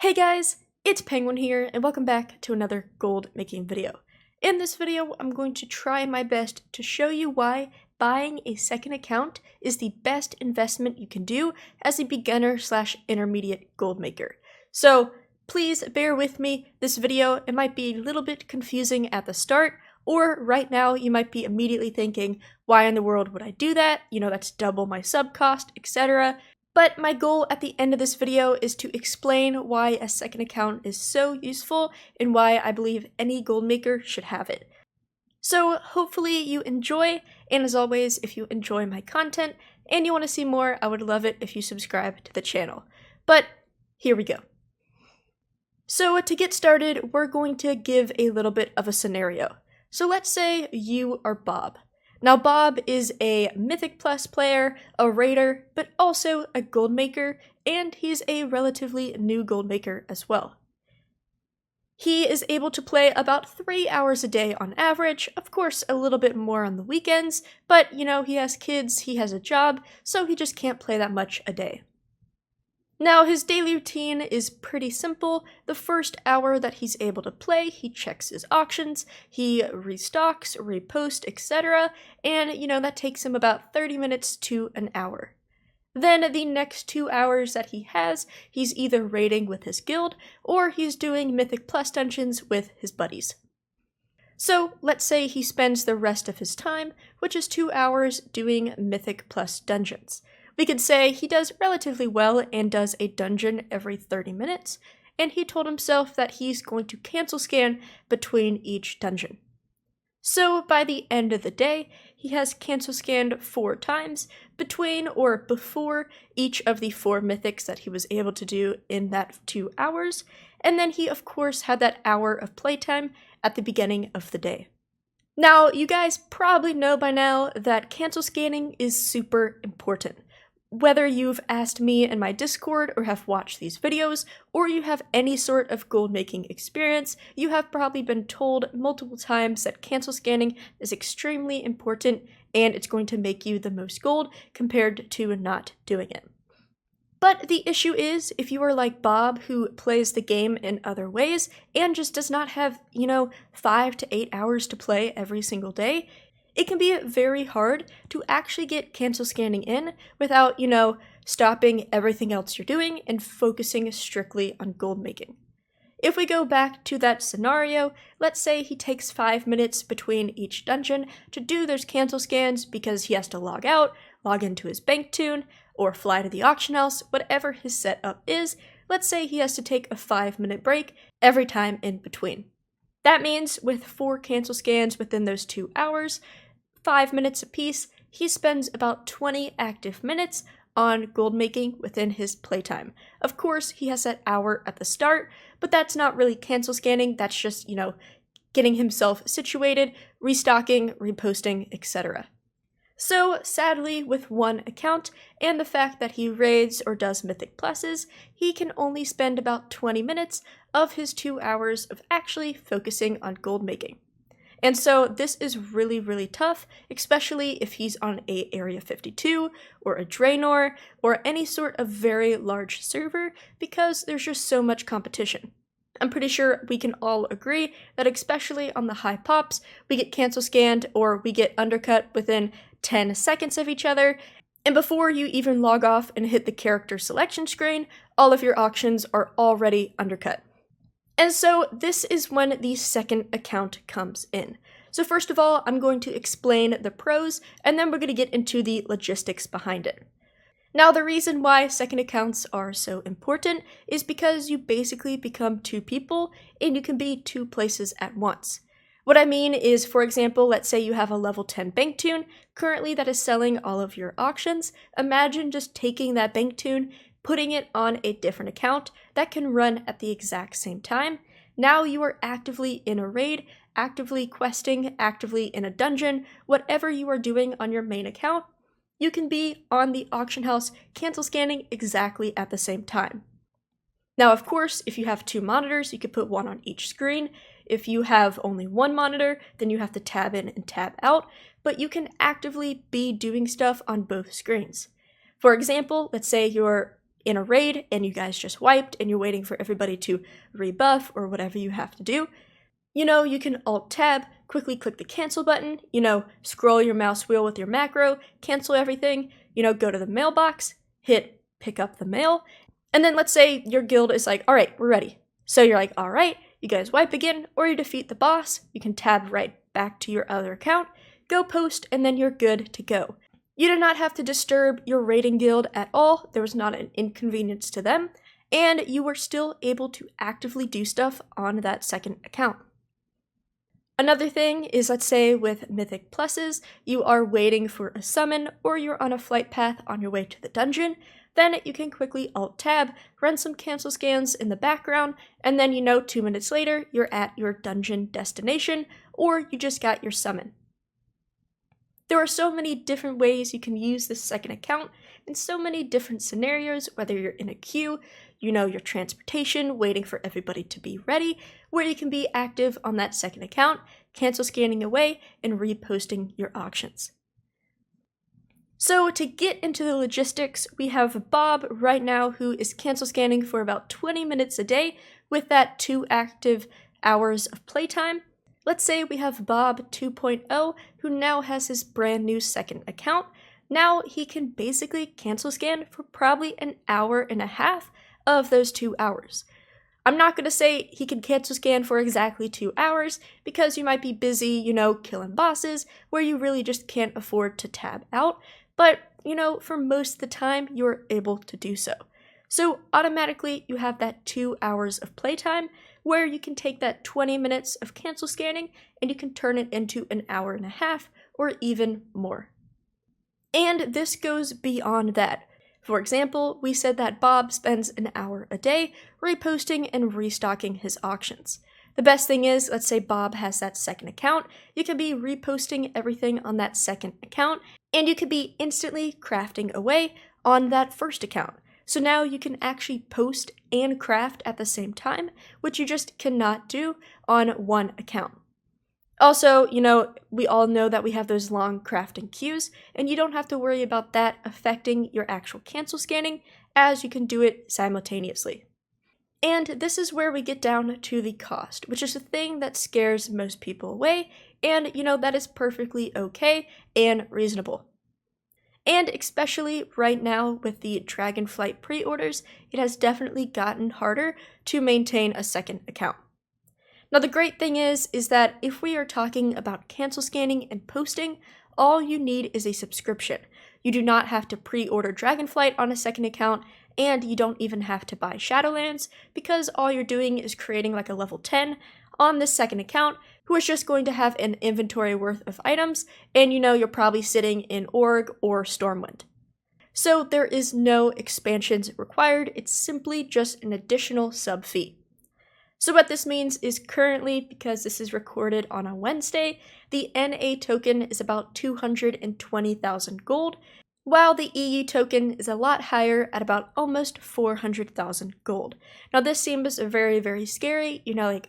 Hey guys, it's Penguin here, and welcome back to another gold making video. In this video, I'm going to try my best to show you why buying a second account is the best investment you can do as a beginner/intermediate gold maker. So please bear with me. This video, it might be a little bit confusing at the start, or right now you might be immediately thinking, why in the world would I do that? You know, that's double my sub cost, etc. But my goal at the end of this video is to explain why a second account is so useful and why I believe any gold maker should have it. So hopefully you enjoy, and as always, if you enjoy my content and you want to see more, I would love it if you subscribe to the channel. But here we go. So to get started, we're going to give a little bit of a scenario. So let's say you are Bob. Now Bob is a Mythic Plus player, a raider, but also a gold maker, and he's a relatively new gold maker as well. He is able to play about 3 hours a day on average, of course a little bit more on the weekends, but you know, he has kids, he has a job, so he just can't play that much a day. Now, his daily routine is pretty simple. The first hour that he's able to play, he checks his auctions, he restocks, reposts, etc. And, you know, that takes him about 30 minutes to an hour. Then the next 2 hours that he has, he's either raiding with his guild, or he's doing Mythic Plus dungeons with his buddies. So, let's say he spends the rest of his time, which is 2 hours, doing Mythic Plus dungeons. We could say he does relatively well and does a dungeon every 30 minutes, and he told himself that he's going to cancel scan between each dungeon. So by the end of the day, he has cancel scanned 4 times between or before each of the 4 mythics that he was able to do in that 2 hours, and then he of course had that hour of playtime at the beginning of the day. Now, you guys probably know by now that cancel scanning is super important. Whether you've asked me in my Discord or have watched these videos, or you have any sort of gold making experience, you have probably been told multiple times that cancel scanning is extremely important and it's going to make you the most gold compared to not doing it. But the issue is, if you are like Bob, who plays the game in other ways and just does not have, 5 to 8 hours to play every single day, it can be very hard to actually get cancel scanning in without, stopping everything else you're doing and focusing strictly on gold making. If we go back to that scenario, let's say he takes 5 minutes between each dungeon to do those cancel scans because he has to log out, log into his bank tune, or fly to the auction house, whatever his setup is. Let's say he has to take a 5-minute break every time in between. That means with 4 cancel scans within those 2 hours, 5 minutes apiece, he spends about 20 active minutes on gold making within his playtime. Of course, he has that hour at the start, but that's not really cancel scanning, that's just, getting himself situated, restocking, reposting, etc. So, sadly, with one account, and the fact that he raids or does Mythic Pluses, he can only spend about 20 minutes of his 2 hours of actually focusing on gold making. And so this is really, really tough, especially if he's on a Area 52, or a Draenor, or any sort of very large server, because there's just so much competition. I'm pretty sure we can all agree that especially on the high pops, we get cancel scanned or we get undercut within 10 seconds of each other, and before you even log off and hit the character selection screen, all of your auctions are already undercut. And so this is when the second account comes in. So first of all, I'm going to explain the pros, and then we're going to get into the logistics behind it. Now, the reason why second accounts are so important is because you basically become 2 people, and you can be 2 places at once. What I mean is, for example, let's say you have a level 10 bank tune, currently that is selling all of your auctions. Imagine just taking that bank tune, putting it on a different account that can run at the exact same time. Now you are actively in a raid, actively questing, actively in a dungeon, whatever you are doing on your main account, you can be on the auction house cancel scanning exactly at the same time. Now, of course, if you have 2 monitors, you could put 1 on each screen. If you have only 1 monitor, then you have to tab in and tab out, but you can actively be doing stuff on both screens. For example, let's say you're in a raid and you guys just wiped and you're waiting for everybody to rebuff or whatever you have to do, you can Alt-Tab, quickly click the cancel button, scroll your mouse wheel with your macro, cancel everything, go to the mailbox, hit pick up the mail, and then let's say your guild is like, all right, we're ready. So you're like, all right, you guys wipe again, or you defeat the boss, you can tab right back to your other account, go post, and then you're good to go. You did not have to disturb your raiding guild at all, there was not an inconvenience to them, and you were still able to actively do stuff on that second account. Another thing is, let's say with Mythic Pluses, you are waiting for a summon or you're on a flight path on your way to the dungeon, then you can quickly Alt-Tab, run some cancel scans in the background, and then 2 minutes later, you're at your dungeon destination, or you just got your summon. There are so many different ways you can use this second account in so many different scenarios, whether you're in a queue, your transportation, waiting for everybody to be ready, where you can be active on that second account, cancel scanning away, and reposting your auctions. So to get into the logistics, we have Bob right now who is cancel scanning for about 20 minutes a day with that 2 active hours of playtime. Let's say we have Bob 2.0 who now has his brand new second account. Now he can basically cancel scan for probably an hour and a half of those 2 hours. I'm not going to say he can cancel scan for exactly 2 hours because you might be busy, killing bosses where you really just can't afford to tab out. But, for most of the time, you're able to do so. So automatically, you have that 2 hours of playtime where you can take that 20 minutes of cancel scanning and you can turn it into an hour and a half or even more. And this goes beyond that. For example, we said that Bob spends an hour a day reposting and restocking his auctions. The best thing is, let's say Bob has that second account, you can be reposting everything on that second account, and you could be instantly crafting away on that first account. So now you can actually post and craft at the same time, which you just cannot do on one account. Also, we all know that we have those long crafting queues, and you don't have to worry about that affecting your actual cancel scanning, as you can do it simultaneously. And this is where we get down to the cost, which is the thing that scares most people away, and that is perfectly okay and reasonable. And especially right now with the Dragonflight pre-orders, it has definitely gotten harder to maintain a second account. Now the great thing is that if we are talking about cancel scanning and posting, all you need is a subscription. You do not have to pre-order Dragonflight on a second account, and you don't even have to buy Shadowlands, because all you're doing is creating like a level 10 on this second account, who is just going to have an inventory worth of items, and you're probably sitting in Org or Stormwind. So there is no expansions required, it's simply just an additional sub fee. So what this means is currently, because this is recorded on a Wednesday, the NA token is about 220,000 gold, while the EU token is a lot higher at about almost 400,000 gold. Now this seems very, very scary,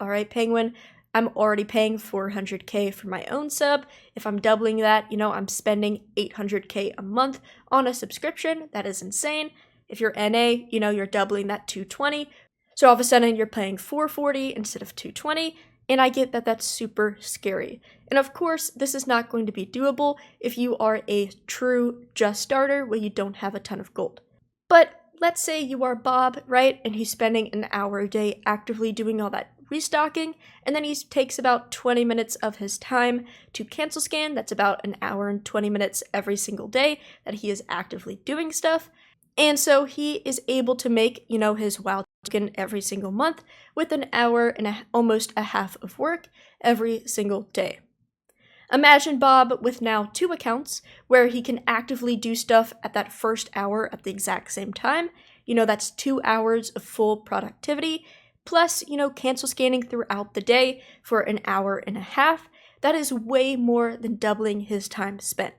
alright Penguin, I'm already paying 400k for my own sub. If I'm doubling that, I'm spending 800k a month on a subscription. That is insane. If you're NA, you're doubling that 220. So all of a sudden you're paying 440 instead of 220, and I get that that's super scary. And of course, this is not going to be doable if you are a true just starter where you don't have a ton of gold. But let's say you are Bob, right, and he's spending an hour a day actively doing all that restocking, and then he takes about 20 minutes of his time to cancel scan. That's about an hour and 20 minutes every single day that he is actively doing stuff. And so he is able to make, his WoW token every single month with an hour and almost a half of work every single day. Imagine Bob with now 2 accounts where he can actively do stuff at that first hour at the exact same time. That's 2 hours of full productivity, plus, cancel scanning throughout the day for an hour and a half. That is way more than doubling his time spent.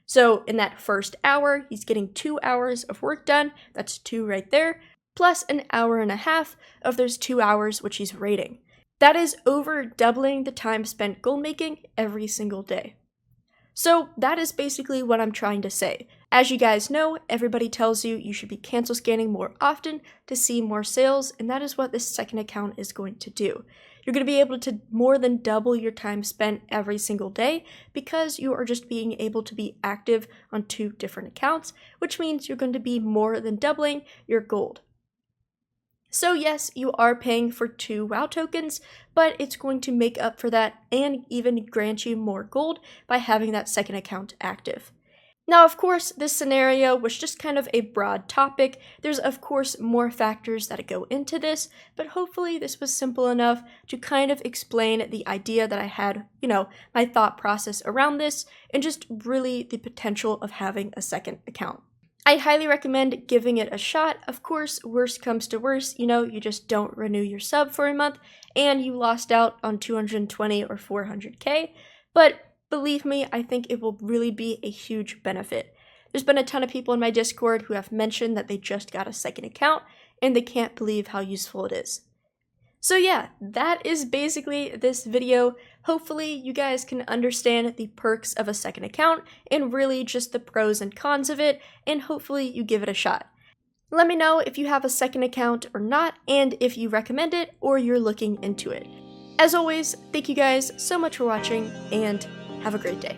So in that first hour, he's getting 2 hours of work done. That's 2 right there, plus an hour and a half of those 2 hours which he's raiding. That is over doubling the time spent gold making every single day. So that is basically what I'm trying to say. As you guys know, everybody tells you you should be cancel scanning more often to see more sales, and that is what this second account is going to do. You're going to be able to more than double your time spent every single day because you are just being able to be active on 2 different accounts, which means you're going to be more than doubling your gold. So yes, you are paying for 2 WoW tokens, but it's going to make up for that and even grant you more gold by having that second account active. Now, of course, this scenario was just kind of a broad topic. There's, of course, more factors that go into this, but hopefully this was simple enough to kind of explain the idea that I had, my thought process around this, and just really the potential of having a second account. I highly recommend giving it a shot. Of course, worst comes to worst, you just don't renew your sub for a month, and you lost out on 220 or 400k, but believe me, I think it will really be a huge benefit. There's been a ton of people in my Discord who have mentioned that they just got a second account and they can't believe how useful it is. So yeah, that is basically this video. Hopefully you guys can understand the perks of a second account and really just the pros and cons of it, and hopefully you give it a shot. Let me know if you have a second account or not, and if you recommend it or you're looking into it. As always, thank you guys so much for watching, and have a great day.